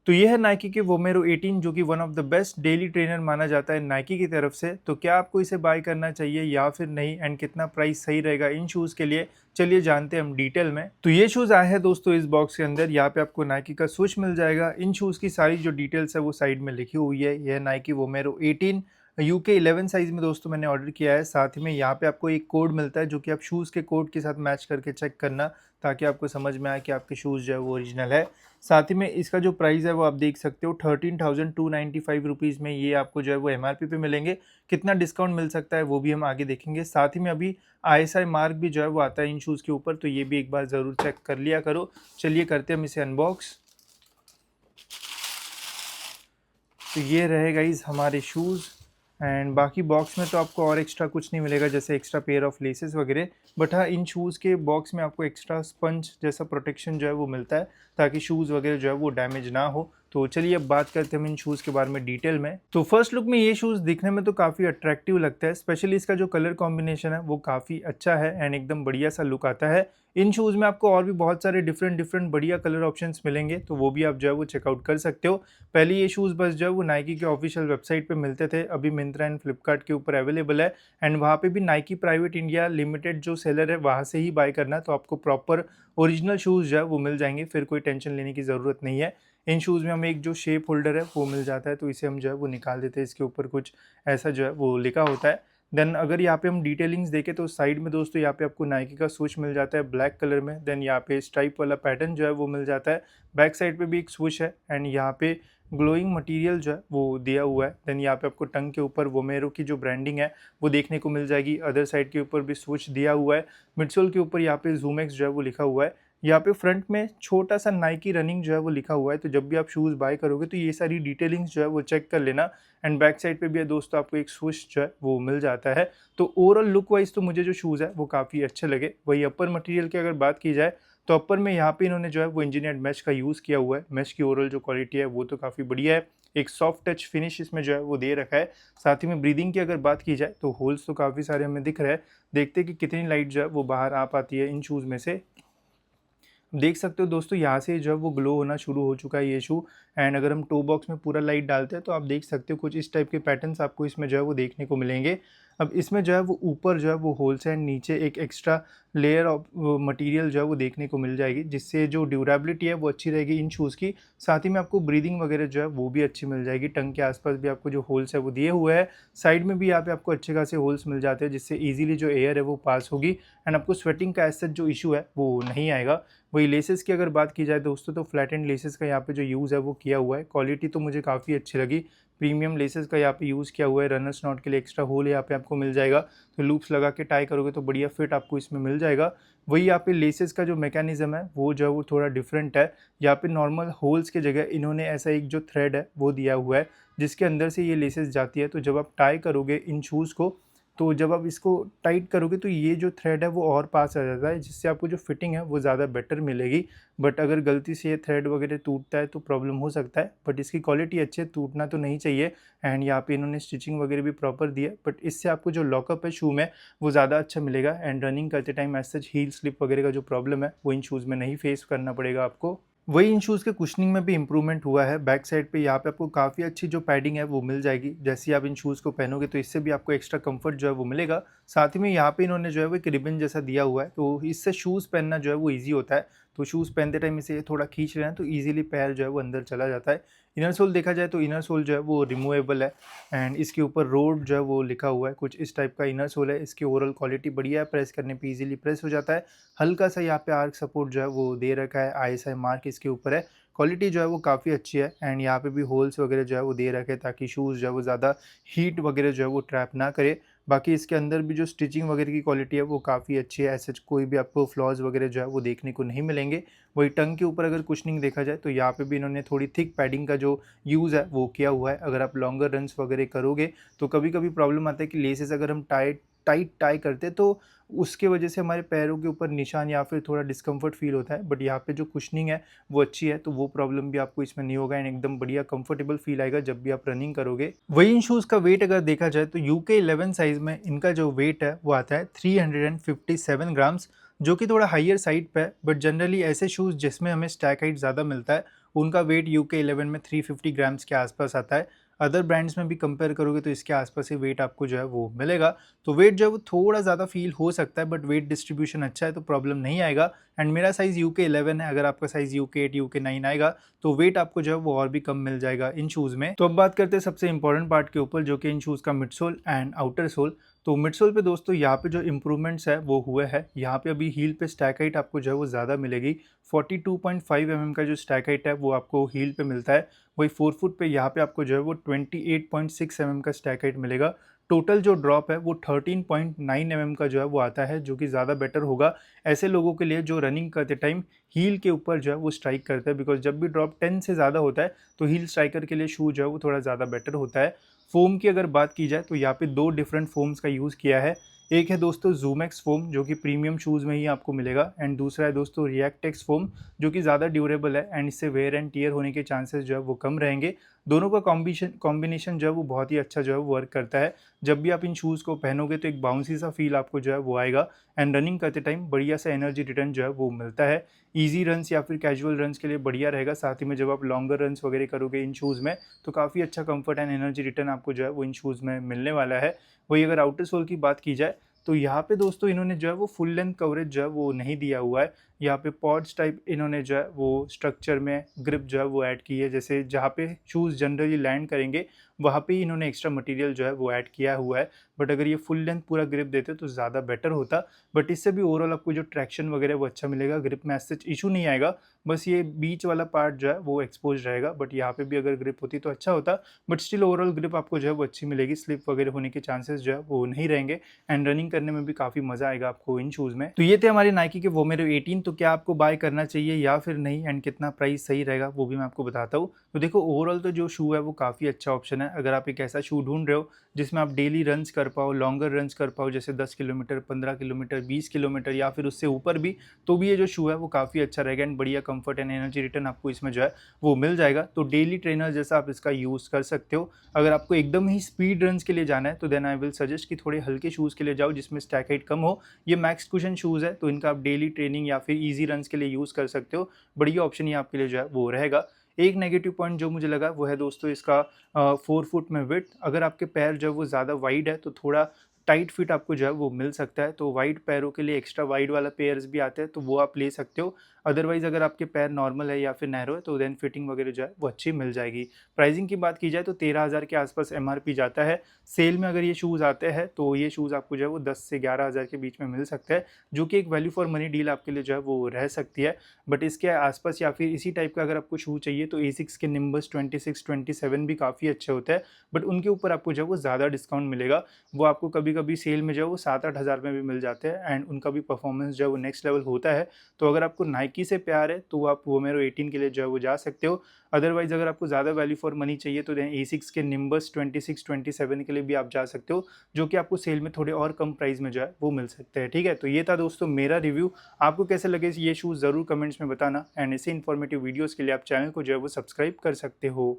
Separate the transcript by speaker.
Speaker 1: तो ये है नाइकी के वोमेरो 18 जो कि one of the best daily trainer माना जाता है नाइकी की तरफ से। तो क्या आपको इसे बाय करना चाहिए या फिर नहीं, एंड कितना प्राइस सही रहेगा इन शूज़ के लिए, चलिए जानते हैं हम डिटेल में। तो ये शूज़ आए हैं दोस्तों इस बॉक्स के अंदर। यहाँ पे आपको नाइकी का स्विच मिल जाएगा। इन शूज़ की सारी जो डिटेल्स है वो साइड में लिखी हुई है। यह नाइकी वोमेरो 18 यूके 11 साइज में दोस्तों मैंने ऑर्डर किया है। साथ ही में यहाँ पे आपको एक कोड मिलता है जो कि आप शूज़ के कोड के साथ मैच करके चेक करना, ताकि आपको समझ में आए कि आपके शूज़ जो है वो ओरिजिनल है। साथ ही में इसका जो प्राइस है वो आप देख सकते हो 13,295 रुपीज़ में ये आपको जो है वो एमआरपी पे मिलेंगे। कितना डिस्काउंट मिल सकता है वो भी हम आगे देखेंगे। साथ ही में अभी आईएसआई मार्क भी जो है वो आता है इन शूज़ के ऊपर, तो ये भी एक बार ज़रूर चेक कर लिया करो। चलिए करते हैं हम इसे अनबॉक्स। तो ये रहे गाइस हमारे शूज़, एंड बाकी बॉक्स में तो आपको और एक्स्ट्रा कुछ नहीं मिलेगा जैसे एक्स्ट्रा पेयर ऑफ लेसेस वगैरह। बट हाँ, इन शूज़ के बॉक्स में आपको एक्स्ट्रा स्पंज जैसा प्रोटेक्शन जो है वो मिलता है, ताकि शूज़ वगैरह जो है वो डैमेज ना हो। तो चलिए अब बात करते हैं हम इन शूज़ के बारे में डिटेल में। तो फर्स्ट लुक में ये शूज़ दिखने में तो काफ़ी अट्रैक्टिव लगता है, स्पेशली इसका जो कलर कॉम्बिनेशन है वो काफ़ी अच्छा है एंड एकदम बढ़िया सा लुक आता है। इन शूज़ में आपको और भी बहुत सारे डिफरेंट बढ़िया कलर ऑप्शंस मिलेंगे, तो वो भी आप जो है वो चेकआउट कर सकते हो। पहले ये शूज़ बस जो है वो नाइकी के ऑफिशियल वेबसाइट पे मिलते थे, अभी मिंत्रा एंड फ्लिपकार्ट के ऊपर अवेलेबल है। एंड वहाँ पे भी नाइकी प्राइवेट इंडिया लिमिटेड जो सेलर है वहाँ से ही बाय करना, तो आपको प्रॉपर ओरिजिनल शूज़ जो है वो मिल जाएंगे, फिर कोई टेंशन लेने की ज़रूरत नहीं है। इन शूज़ में हमें एक जो शेप होल्डर है वो मिल जाता है, तो इसे हम जो है वो निकाल देते हैं। इसके ऊपर कुछ ऐसा जो है वो लिखा होता है। देन अगर यहाँ पे हम डिटेलिंग्स देखें तो साइड में दोस्तों यहाँ पे आपको नाइकी का स्विच मिल जाता है ब्लैक कलर में। देन यहाँ पे स्ट्राइप वाला पैटर्न जो है वो मिल जाता है। बैक साइड पे भी एक स्विच है एंड यहाँ पे ग्लोइंग मटेरियल जो है वो दिया हुआ है। देन यहाँ पे आपको टंग के ऊपर वोमेरो की जो ब्रांडिंग है वो देखने को मिल जाएगी। अदर साइड के ऊपर भी स्विच दिया हुआ है। मिडसोल के ऊपर यहाँ पे जूमेक्स जो है वो लिखा हुआ है। यहाँ पे फ्रंट में छोटा सा नाइकी रनिंग जो है वो लिखा हुआ है, तो जब भी आप शूज़ बाय करोगे तो ये सारी डिटेलिंग्स जो है वो चेक कर लेना। एंड बैक साइड पे भी है दोस्तों आपको एक स्विच जो है वो मिल जाता है। तो ओवरऑल लुक वाइज तो मुझे जो शूज़ है वो काफ़ी अच्छे लगे। वही अपर मटेरियल की अगर बात की जाए तो अपर में यहाँ पे इन्होंने जो है वो इंजीनियर्ड मैश का यूज़ किया हुआ है। मैश की ओवरऑल जो क्वालिटी है वो तो काफ़ी बढ़िया है। एक सॉफ्ट टच फिनिश इसमें जो है वो दे रखा है। साथ ही में ब्रीदिंग की अगर बात की जाए तो होल्स तो काफ़ी सारे हमें दिख रहे हैं। देखते हैं कि कितनी लाइट जो है वो बाहर आ पाती है इन शूज़ में से। देख सकते हो दोस्तों यहाँ से जो है वो ग्लो होना शुरू हो चुका है ये शू। एंड अगर हम टो बॉक्स में पूरा लाइट डालते हैं तो आप देख सकते हो कुछ इस टाइप के पैटर्न्स आपको इसमें जो है वो देखने को मिलेंगे। अब इसमें जो है वो ऊपर जो है वो होल्स एंड नीचे एक एक्स्ट्रा लेयर ऑफ मटेरियल जो है वो देखने को मिल जाएगी, जिससे जो ड्यूरेबिलिटी है वो अच्छी रहेगी इन शूज़ की। साथ ही में आपको ब्रीदिंग वगैरह जो है वो भी अच्छी मिल जाएगी। टंग के आसपास भी आपको जो होल्स है वो दिए हुए हैं। साइड में भी यहाँ पे आपको अच्छे खासे होल्स मिल जाते हैं, जिससे ईजिली जो एयर है वो पास होगी एंड आपको स्वेटिंग का ऐसा जो इशू है वो नहीं आएगा। वही लेसेस की अगर बात की जाए दोस्तों तो फ्लैट एंड लेसेस का यहाँ पे जो यूज़ है वो किया हुआ है। क्वालिटी तो मुझे काफ़ी अच्छी लगी। प्रीमियम लेसेस का यहाँ पे यूज़ किया हुआ है। रनर्स नॉट के लिए एक्स्ट्रा होल यहाँ पे आपको मिल जाएगा, तो लूप्स लगा के टाई करोगे तो बढ़िया फिट आपको इसमें मिल जाएगा। वही यहाँ पे लेसेस का जो मैकेनिज्म है वो जो है वो थोड़ा डिफरेंट है। यहाँ पे नॉर्मल होल्स की जगह इन्होंने ऐसा एक जो थ्रेड है वो दिया हुआ है, जिसके अंदर से ये लेसेस जाती है। तो जब आप टाई करोगे इन शूज़ को, तो जब आप इसको टाइट करोगे तो ये जो थ्रेड है वो और पास आ जाता है, जिससे आपको जो फिटिंग है वो ज़्यादा बेटर मिलेगी। बट अगर गलती से ये थ्रेड वगैरह टूटता है तो प्रॉब्लम हो सकता है, बट इसकी क्वालिटी अच्छी है, टूटना तो नहीं चाहिए। एंड यहाँ पे इन्होंने स्टिचिंग वगैरह भी प्रॉपर दी है, बट इससे आपको जो लॉकअप है शू में वो ज़्यादा अच्छा मिलेगा। एंड रनिंग करते टाइम एज सच हील स्लिप वगैरह का जो प्रॉब्लम है वो इन शूज़ में नहीं फेस करना पड़ेगा आपको। वही इन शूज़ के कुशनिंग में भी इंप्रूवमेंट हुआ है। बैक साइड पे यहाँ पे आपको काफ़ी अच्छी जो पैडिंग है वो मिल जाएगी। जैसे ही आप इन शूज़ को पहनोगे तो इससे भी आपको एक्स्ट्रा कंफर्ट जो है वो मिलेगा। साथ ही में यहाँ पे इन्होंने जो है वो एक रिबन जैसा दिया हुआ है, तो इससे शूज़ पहनना जो है वो ईजी होता है। तो शूज़ पहनते टाइम इसे थोड़ा खींच रहे हैं तो ईजिली पैर जो है वो अंदर चला जाता है। इनर सोल देखा जाए तो इनर सोल जो है वो रिमूवेबल है एंड इसके ऊपर रोड जो है वो लिखा हुआ है। कुछ इस टाइप का इनर सोल है। इसकी ओवरऑल क्वालिटी बढ़िया है, प्रेस करने पे इजीली प्रेस हो जाता है। हल्का सा यहाँ पे आर्क सपोर्ट जो है वो दे रखा है, आईएसआई मार्क इसके ऊपर है। क्वालिटी जो है वो काफ़ी अच्छी है एंड यहाँ पे भी होल्स वगैरह जो है वो दे रखे हैं, ताकि शूज़ जो है वो ज़्यादा हीट वगैरह जो है वो ट्रैप ना करे। बाकी इसके अंदर भी जो स्टिचिंग वगैरह की क्वालिटी है वो काफ़ी अच्छी है। ऐसे कोई भी आपको फ्लॉज वगैरह जो है वो देखने को नहीं मिलेंगे। वही टंग के ऊपर अगर कुशनिंग देखा जाए तो यहाँ पे भी इन्होंने थोड़ी थिक पैडिंग का जो यूज़ है वो किया हुआ है। अगर आप लॉन्गर रन्स वगैरह करोगे तो कभी कभी प्रॉब्लम आता है कि लेसेस अगर हम टाइट टाई करते तो उसके वजह से हमारे पैरों के ऊपर निशान या फिर थोड़ा डिस्कम्फर्ट फील होता है। बट यहाँ पे जो कुशनिंग है वो अच्छी है, तो वो प्रॉब्लम भी आपको इसमें नहीं होगा एंड एकदम बढ़िया कंफर्टेबल फील आएगा जब भी आप रनिंग करोगे। वही इन शूज़ का वेट अगर देखा जाए तो यूके 11 साइज में इनका जो वेट है वो आता है 357 ग्राम्स, जो कि थोड़ा हाइयर साइड पे है। बट जनरली ऐसे शूज़ जिसमें हमें स्टैक हाइट ज़्यादा मिलता है उनका वेट यूके 11 में 350 ग्राम्स के आसपास आता है। अदर ब्रांड्स में भी कंपेयर करोगे तो इसके आसपास ही वेट आपको जो है वो मिलेगा। तो वेट जो है वो थोड़ा ज़्यादा फील हो सकता है, बट वेट डिस्ट्रीब्यूशन अच्छा है तो प्रॉब्लम नहीं आएगा। एंड मेरा साइज़ यूके 11 है, अगर आपका साइज़ यूके 8 यूके 9 आएगा तो वेट आपको जो है वो और भी कम मिल जाएगा इन शूज़ में। तो अब बात करते हैं सबसे इंपॉर्टेंट पार्ट के ऊपर, जो कि इन शूज़ का मिडसोल एंड आउटर सोल। तो मिडसोल पे दोस्तों यहाँ पे जो इम्प्रूवमेंट्स है वो हुए हैं। यहाँ पे अभी हील पे स्टैक हाइट आपको जो है वो ज़्यादा मिलेगी। 42.5 mm का जो स्टैक हाइट है वो आपको हील पे मिलता है। वही 4 फुट पे यहाँ पे आपको जो है वो 28.6 mm का स्टैक हाइट मिलेगा। टोटल जो ड्रॉप है वो 13.9 mm का जो है वो आता है, जो कि ज़्यादा बेटर होगा ऐसे लोगों के लिए जो रनिंग करते टाइम हील के ऊपर जो है वो स्ट्राइक करते हैं। बिकॉज जब भी ड्रॉप 10 से ज़्यादा होता है तो हील स्ट्राइकर के लिए शू जो है वो थोड़ा ज़्यादा बेटर होता है। फोम की अगर बात की जाए तो यहाँ पे 2 डिफरेंट फोम्स का यूज़ किया है। एक है दोस्तों ज़ूमैक्स फोम, जो कि प्रीमियम शूज़ में ही आपको मिलेगा। एंड दूसरा है दोस्तों रिएक्टेक्स फोम, जो कि ज़्यादा ड्यूरेबल है एंड इससे वेयर एंड टीयर होने के चांसेस जो है वो कम रहेंगे। दोनों का कॉम्बिनेशन जो है वो बहुत ही अच्छा जो है वो वर्क करता है। जब भी आप इन शूज़ को पहनोगे तो एक बाउंसी सा फील आपको जो है वो आएगा। एंड रनिंग करते टाइम बढ़िया सा एनर्जी रिटर्न जो है वो मिलता है। ईजी रन्स या फिर कैजुअल रन्स के लिए बढ़िया रहेगा। साथ ही में जब आप लॉन्गर रन्स वगैरह करोगे इन शूज़ में तो काफ़ी अच्छा कंफर्ट एंड एनर्जी रिटर्न आपको जो है वो इन शूज़ में मिलने वाला है। वही अगर आउटर सोल की बात की जाए तो यहाँ पे दोस्तों इन्होंने जो है वो फुल लेंथ कवरेज जो है वो नहीं दिया हुआ है। यहाँ पे पॉड्स टाइप इन्होंने जो है वो स्ट्रक्चर में ग्रिप जो है वो ऐड की है। जैसे जहाँ पे शूज़ जनरली लैंड करेंगे वहाँ पे ही इन्होंने एक्स्ट्रा मटेरियल जो है वो ऐड किया हुआ है। बट अगर ये फुल लेंथ पूरा ग्रिप देते तो ज़्यादा बेटर होता। बट इससे भी ओवरऑल आपको जो ट्रैक्शन वगैरह वो अच्छा मिलेगा। ग्रिप में सच इशू नहीं आएगा, बस ये बीच वाला पार्ट जो है वो एक्सपोज रहेगा। बट यहाँ पे भी अगर ग्रिप होती तो अच्छा होता। बट स्टिल ओवरऑल ग्रिप आपको जो है वो अच्छी मिलेगी। स्लिप वगैरह होने के चांसेस जो है वो नहीं रहेंगे। एंड रनिंग करने में भी काफ़ी मज़ा आएगा आपको इन शूज़ में। तो ये थे हमारे नाइकी के वोमेरो 18। तो क्या आपको बाय करना चाहिए या फिर नहीं, एंड कितना प्राइस सही रहेगा वो भी मैं आपको बताता हूँ। तो देखो ओवरऑल तो जो शू है वो काफ़ी अच्छा ऑप्शन है। अगर आप एक ऐसा शू ढूंढ रहे हो जिसमें आप डेली रन्स कर पाओ, लॉन्गर रन्स कर पाओ, जैसे 10 किलोमीटर, 15 किलोमीटर, 20 किलोमीटर या फिर उससे ऊपर भी, तो भी ये जो शू है वो काफ़ी अच्छा रहेगा। एंड बढ़िया कंफर्ट एंड एनर्जी रिटर्न आपको इसमें जो है वो मिल जाएगा। तो डेली ट्रेनर जैसा आप इसका यूज़ कर सकते हो। अगर आपको एकदम ही स्पीड रन्स के लिए जाना है तो देन आई विल सजेस्ट कि थोड़े हल्के शूज़ के लिए जाओ जिसमें स्टैक हाइट कम हो। ये मैक्स कुशन शूज़ है तो इनका आप डेली ट्रेनिंग या फिर ईजी रन्स के लिए यूज़ कर सकते हो। बढ़िया ऑप्शन ये आपके लिए जो है वो रहेगा। एक नेगेटिव पॉइंट जो मुझे लगा वो है दोस्तों इसका 4 फुट में विड्थ। अगर आपके पैर जो है वो ज़्यादा वाइड है तो थोड़ा टाइट फिट आपको जो है वो मिल सकता है। तो वाइड पैरों के लिए एक्स्ट्रा वाइड वाला पेयर्स भी आते हैं तो वो आप ले सकते हो। अदरवाइज़ अगर आपके पैर नॉर्मल है या फिर नैरो है तो देन फिटिंग वगैरह जो है वो अच्छी मिल जाएगी। प्राइसिंग की बात की जाए तो 13,000 के आसपास एमआरपी जाता है। सेल में अगर ये शूज़ आते हैं तो ये शूज़ आपको जो है वो 10 से 11,000 के बीच में मिल सकता है, जो कि एक वैल्यू फॉर मनी डील आपके लिए जो है वो रह सकती है। बट इसके आसपास या फिर इसी टाइप का अगर आपको शू चाहिए तो एसिक्स के निम्बस 26, 27 भी काफ़ी अच्छे होते हैं। बट उनके ऊपर आपको जो है वो ज़्यादा डिस्काउंट मिलेगा। वो आपको कभी कभी सेल में जो है वो 7-8 हज़ार में भी मिल जाते हैं। एंड उनका भी परफॉर्मेंस जो है वो नेक्स्ट लेवल होता है। तो अगर आपको नाइकी से प्यार है तो आप वोमेरो 18 के लिए जो है वो जा सकते हो। अदरवाइज अगर आपको ज़्यादा वैल्यू फॉर मनी चाहिए तो देन एसिक्स के निम्बस 26, 27 के लिए भी आप जा सकते हो, जो कि आपको सेल में थोड़े और कम प्राइस में जो है वो मिल सकते हैं। ठीक है, तो ये था दोस्तों मेरा रिव्यू। आपको कैसे लगे ये शूज़ ज़रूर कमेंट्स में बताना। एंड ऐसे इन्फॉर्मेटिव वीडियोज़ के लिए आप चैनल को जो है वो सब्सक्राइब कर सकते हो।